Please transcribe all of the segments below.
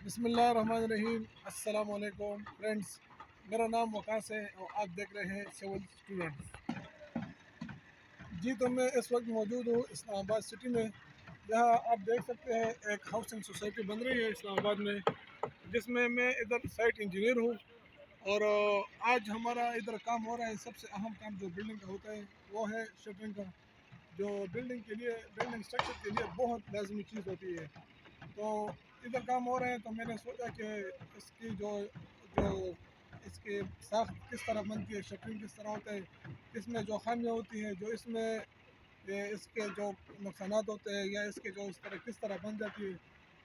بسم اللہ الرحمن الرحیم۔ السلام علیکم فرینڈس، میرا نام وقاص ہے اور آپ دیکھ رہے ہیں سول اسٹوڈنٹس۔ جی تو میں اس وقت موجود ہوں اسلام آباد سٹی میں، جہاں آپ دیکھ سکتے ہیں ایک ہاؤسنگ سوسائٹی بن رہی ہے اسلام آباد میں، جس میں ادھر سائٹ انجینئر ہوں۔ اور آج ہمارا ادھر کام ہو رہا ہے۔ سب سے اہم کام جو بلڈنگ کا ہوتا ہے وہ ہے شٹرنگ کا، جو بلڈنگ اسٹرکچر کے لیے بہت لازمی چیز ہوتی ہے۔ تو ادھر کام ہو رہے ہیں، تو میں نے سوچا کہ اس کی جو اس کی ساخت کس طرح بنتی ہے، شٹرنگ کس طرح ہوتا ہے، اس میں جو خامیاں ہوتی ہیں، جو اس میں اس کے جو نقصانات ہوتے ہیں، یا اس کے جو اس طرح کس طرح بن جاتی ہے،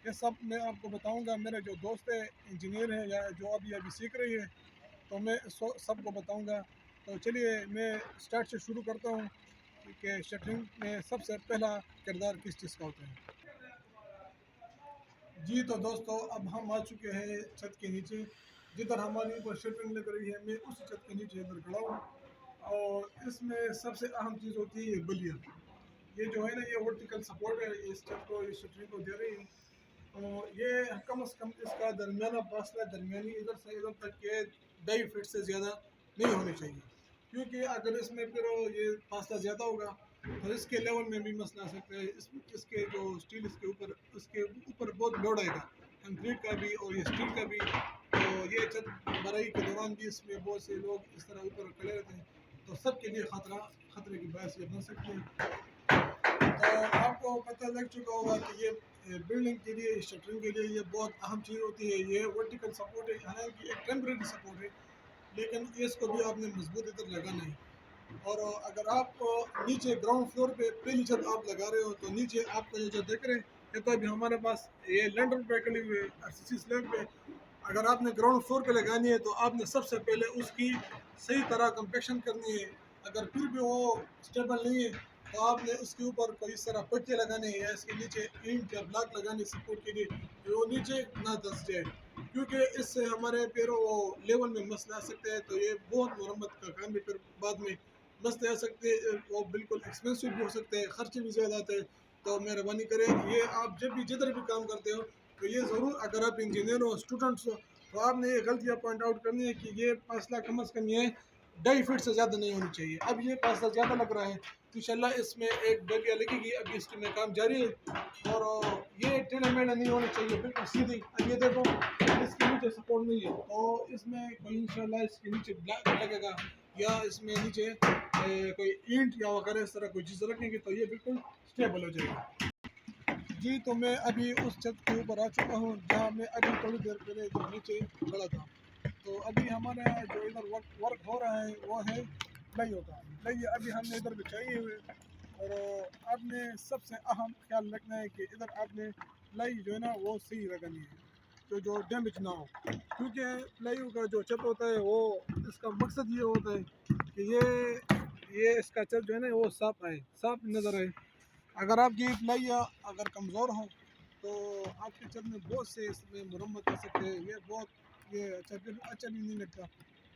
یہ سب میں آپ کو بتاؤں گا۔ میرے جو دوست ہے انجینئر ہیں، یا جو ابھی سیکھ رہی ہے، تو میں سب کو بتاؤں گا۔ تو چلیے میں اسٹارٹ سے شروع کرتا ہوں کہ شٹرنگ میں سب سے پہلا کردار کس چیز کا ہوتا ہے۔ جی تو دوستو، اب ہم آ چکے ہیں چھت کے نیچے، جدھر ہماری اوپر شٹرنگ لگ رہی ہے۔ میں اسی چھت کے نیچے ادھر کھڑا ہوں، اور اس میں سب سے اہم چیز ہوتی ہے یہ بلیا۔ یہ جو ہے نا، یہ ورٹیکل سپورٹ ہے، اس چھت کو اس شٹرنگ کو دے رہی ہے۔ اور یہ کم از کم اس کا درمیانہ فاصلہ، درمیانی ادھر سے ادھر تک کے 2.5 فٹ سے زیادہ نہیں ہونے چاہیے، کیونکہ اگر اس میں پھر یہ فاصلہ زیادہ ہوگا تو اس کے لیول میں بھی مسئلہ آ سکتا ہے۔ اس کے جو اسٹیل اس کے اوپر بہت لوڈ آئے گا، کنکریٹ کا بھی اور یہ اسٹیل کا بھی۔ تو یہ چھت بڑھائی کے دوران بھی اس میں بہت سے لوگ اس طرح اوپر کھڑے رہتے ہیں، تو سب کے لیے خطرے کی باعث یہ بن سکتی ہے۔ تو آپ کو پتہ لگ چکا ہوگا کہ یہ بلڈنگ کے لیے، شٹرنگ کے لیے یہ بہت اہم چیز ہوتی ہے۔ یہ ورٹیکل سپورٹ ہے، حالانکہ ایک ٹیمپریری سپورٹ ہے، لیکن اس کو بھی آپ نے مضبوط ادھر لگانا ہے۔ اور اگر آپ نیچے گراؤنڈ فلور پہ پہلی چھت آپ لگا رہے ہو، تو نیچے آپ کو جو دیکھ رہے ہیں، یہ تو ابھی ہمارے پاس یہ لینڈر پہ کھڑی ہوئی ہے RCC سلیب پہ۔ اگر آپ نے گراؤنڈ فلور پہ لگانی ہے تو آپ نے سب سے پہلے اس کی صحیح طرح کمپیکشن کرنی ہے۔ اگر پھر بھی وہ اسٹیبل نہیں ہے تو آپ نے اس کے اوپر کوئی اس طرح پٹے لگانے ہیں، یا اس کے نیچے اینٹ یا بلاک لگانے سپورٹ کے لیے، کہ وہ نیچے نہ دھس جائے، کیونکہ اس سے ہمارے پیروں وہ لیول میں مسئلہ آ سکتا ہے۔ تو یہ بہت مرمت کا کام ہے، پھر بعد میں مسئلے آ سکتے ہیں، وہ بالکل ایکسپینسو بھی ہو سکتے ہیں، خرچے بھی زیادہ آتے ہیں۔ تو مہربانی کریں، یہ آپ جب بھی جدھر بھی کام کرتے ہو تو یہ ضرور، اگر آپ انجینئر ہو، اسٹوڈنٹس ہو، تو آپ نے یہ غلطیاں پوائنٹ آؤٹ کرنی ہے کہ یہ فاصلہ کم از کم یہ 2.5 فٹ سے زیادہ نہیں ہونی چاہیے۔ اب یہ فاصلہ زیادہ لگ رہا ہے، انشاءاللہ اس میں ایک بلیا لگے گی۔ ابھی اس میں کام جاری ہے، اور یہ ٹیڑھا میڑھا نہیں ہونا چاہیے، بالکل سیدھی۔ اب یہ دیکھو، اس کے نیچے سپورٹ نہیں ہے، تو اس میں کوئی انشاءاللہ اس کے نیچے بلاک لگے گا، یا اس میں نیچے کوئی اینٹ یا وغیرہ اس طرح کوئی چیز رکھیں گے، تو یہ بالکل اسٹیبل ہو جائے گا۔ جی تو میں ابھی اس چھت کے اوپر آ چکا ہوں، جہاں میں ابھی تھوڑی دیر پہلے نیچے کھڑا تھا۔ تو ابھی ہمارے جو ادھر ورک ہو رہا ہے وہ ہے پلائی ہوتا ہے۔ پلائی ابھی ہم نے ادھر بچھائی ہوئے، اور آپ نے سب سے اہم خیال رکھنا ہے کہ ادھر آپ نے پلائی جو ہے نا وہ صحیح لگانی ہے، جو ڈیمیج نہ ہو، کیونکہ پلائی کا جو چھت ہوتا ہے، وہ اس کا مقصد یہ ہوتا ہے کہ یہ اس کا چھت جو ہے نا وہ صاف نظر آئے۔ اگر آپ کی پلائی اگر کمزور ہو تو آپ کے چھت میں بہت سے اس میں مرمت کر سکتے ہیں، یہ اچھا بھی نہیں لگتا۔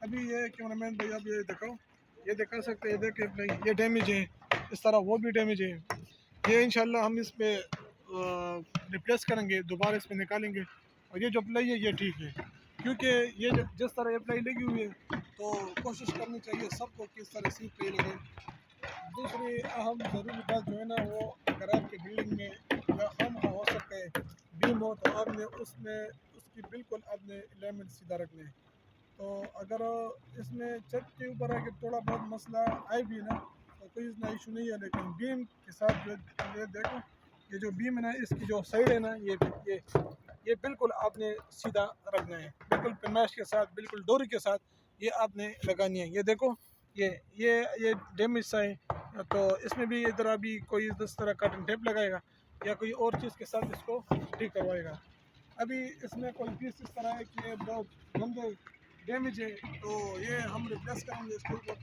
ابھی یہ کیمرہ مین بھائی آپ یہ دکھاؤ، یہ دکھا سکتے ہیں، دیکھیں پلائی یہ ڈیمیج ہے، اس طرح وہ بھی ڈیمیج ہے۔ یہ انشاءاللہ ہم اس پہ ریپلیس کریں گے، دوبارہ اس پہ نکالیں گے، اور یہ جو پلائی ہے یہ ٹھیک ہے، کیونکہ یہ جس طرح یہ پلائی لگی ہوئی ہے، تو کوشش کرنی چاہیے سب کو کس طرح سے پلائی لگائیں۔ دوسری اہم ضروری بات جو ہے نا، وہ اگر آپ کی بلڈنگ میں یا خام ہو سکتا ہے بیم ہو، تو آپ نے اس کی بالکل آپ نے الائنمنٹ سیدھا رکھنا ہے۔ تو اگر اس میں چھت کے اوپر ہے کہ تھوڑا بہت مسئلہ آئے بھی نا، تو کوئی اتنا ایشو نہیں ہے، لیکن بیم کے ساتھ جو یہ دیکھو، یہ جو بیم ہے نا، اس کی جو سائڈ ہے نا، یہ بالکل آپ نے سیدھا رکھنا ہے، بالکل پیمائش کے ساتھ، بالکل ڈوری کے ساتھ یہ آپ نے لگانی ہے۔ یہ دیکھو، یہ ڈیمیج سا ہے، تو اس میں بھی ادھر ابھی کوئی اس طرح کٹن ٹیپ لگائے گا، یا کوئی اور چیز کے ساتھ اس کو ٹھیک کروائے گا۔ ابھی اس میں کوئی پیس اس طرح ہے کہ یہ بہت گندے ڈیمیج ہے، تو یہ ہم ریپلیس کریں گے اس کے اوپر۔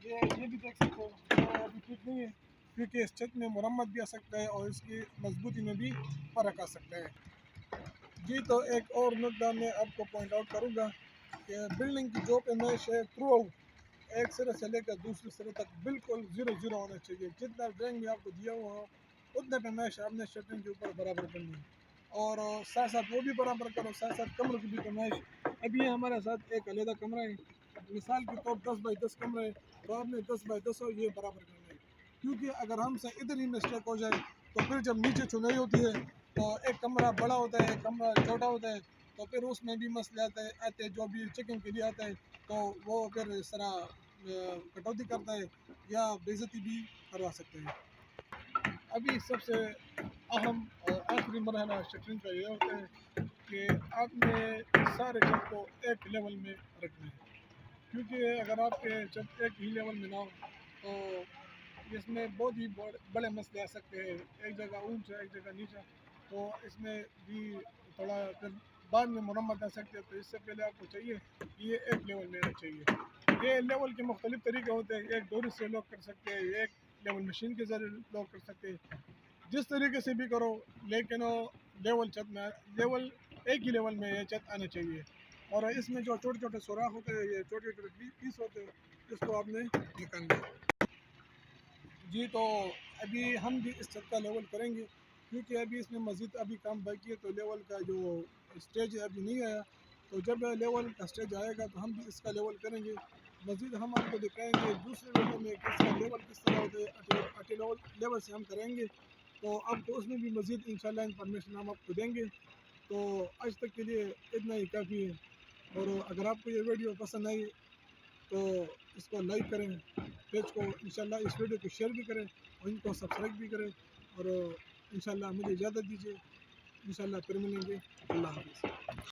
یہ بھی دیکھ سکتے ہو، یہ ابھی ٹھیک نہیں ہے، کیونکہ اس چھت میں مرمت بھی آ سکتا ہے، اور اس کی مضبوطی میں بھی فرق آ سکتا ہے۔ جی تو ایک اور نقطہ میں آپ کو پوائنٹ آؤٹ کروں گا کہ بلڈنگ کی جو پیمائش ہے تھرو آؤٹ، ایک سرے سے لے کر دوسرے سرے تک بالکل 0 ہونا چاہیے۔ جتنا ڈرائنگ میں آپ کو دیا ہوا ہو، اتنا پیمائش آپ نے شٹرنگ کے اوپر برابر کرنی ہے۔ اور ساتھ ساتھ وہ بھی برابر کرو، ساتھ ساتھ کمروں کی بھی پیمائش. اب یہ ہمارے ساتھ ایک علیحدہ کمرہ ہے، مثال کے طور 10x10 کمرہ ہے، تو آپ نے 10x10 یہ برابر کرنا ہے. کیونکہ اگر ہم سے ادھر ہی مسٹیک ہو جائے تو پھر جب نیچے چنائی ہوتی ہے تو ایک کمرہ بڑا ہوتا ہے، ایک کمرہ چھوٹا ہوتا ہے، تو پھر اس میں بھی مسئلے آتے ہیں جو بھی چیکنگ کے لیے آتا ہے، تو وہ پھر اس طرح کٹوتی کرتا ہے یا بے عزتی بھی کروا سکتے ہیں. ابھی سب سے اہم اور آخری مرحلہ شٹرنگ کا یہ ہوتا ہے کہ آپ نے سارے چھت کو ایک لیول میں رکھنا ہے. کیونکہ اگر آپ کے چھت ایک ہی لیول میں نہ ہو تو اس میں بہت ہی بڑے مسئلے آ سکتے ہیں، ایک جگہ اونچا ایک جگہ نیچا، تو اس میں بھی تھوڑا پھر بعد میں مرمت آ سکتی ہے. تو اس سے پہلے آپ کو چاہیے کہ یہ ایک لیول میں آنا چاہیے. یہ لیول کے مختلف طریقے ہوتے ہیں، ایک ڈوری سے لوک کر سکتے ہیں، ایک لیول مشین کے ذریعے لوک کر سکتے ہیں، جس طریقے سے بھی کرو، لیکن لیول چھت میں لیول ایک ہی لیول میں یہ چھت آنا چاہیے. اور اس میں جو چھوٹے چھوٹے سوراخ ہوتے ہیں، یہ چھوٹے چھوٹے پیس ہوتے ہیں، اس کو آپ نے نکالنا ہے. جی تو ابھی ہم بھی اس چھت کا لیول کریں گے، کیونکہ ابھی اس میں مزید ابھی کام باقی ہے. تو لیول کا جو اسٹیج ہے ابھی نہیں آیا، تو جب لیول کا اسٹیج آئے گا تو ہم بھی اس کا لیول کریں گے. مزید ہم آپ کو دکھائیں گے دوسرے ویڈیو میں کہ اس کا لیول کس طرح ہوتا ہے. اٹی لیول سے ہم کریں گے تو آپ کو اس میں بھی مزید انشاءاللہ انفارمیشن ہم آپ کو دیں گے. تو آج تک کے لیے اتنا ہی کافی ہے. اور اگر آپ کو یہ ویڈیو پسند آئی تو اس کو لائک کریں، پیج کو انشاءاللہ اس ویڈیو کو شیئر بھی کریں اور ان کو سبسکرائب بھی کریں. اور انشاءاللہ مجھے اجازت دیجیے، انشاءاللہ پھر ملیں گے. اللہ حافظ.